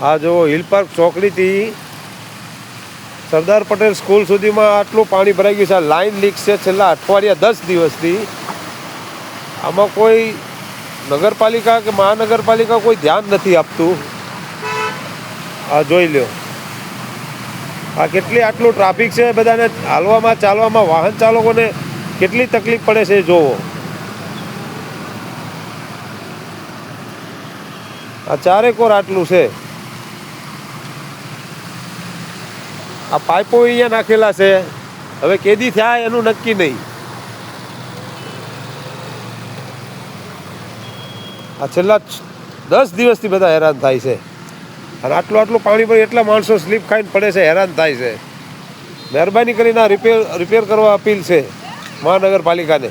આ જો hill park ચોકડીથી સરદાર પટેલ સ્કૂલ સુધીમાં આટલું પાણી ભરાઈ ગયું છે. આ લાઈન લીક છે છેલ્લા અઠવાડિયા 10 દિવસથી. આમાં કોઈ નગરપાલિકા કે મહાનગરપાલિકા કોઈ ધ્યાન નથી આપતું. આ જોઈ લો, આ કેટલી આટલું ટ્રાફિક છે. બધાને હાલવામાં ચાલવામાં વાહન ચાલકોને કેટલી તકલીફ પડે છે જોવો. આ ચારેકોર આટલું છે. આ પાઇપો અહીંયા નાખેલા છે, હવે કેદી થયા એનું નક્કી નહીં. આ છેલ્લા 10 દિવસથી બધા હેરાન થાય છે. અને આટલું પાણી પર એટલા માણસો સ્લીપ ખાઈને પડે છે, હેરાન થાય છે. મહેરબાની કરીને આ રિપેર કરવા અપીલ છે મહાનગરપાલિકાને.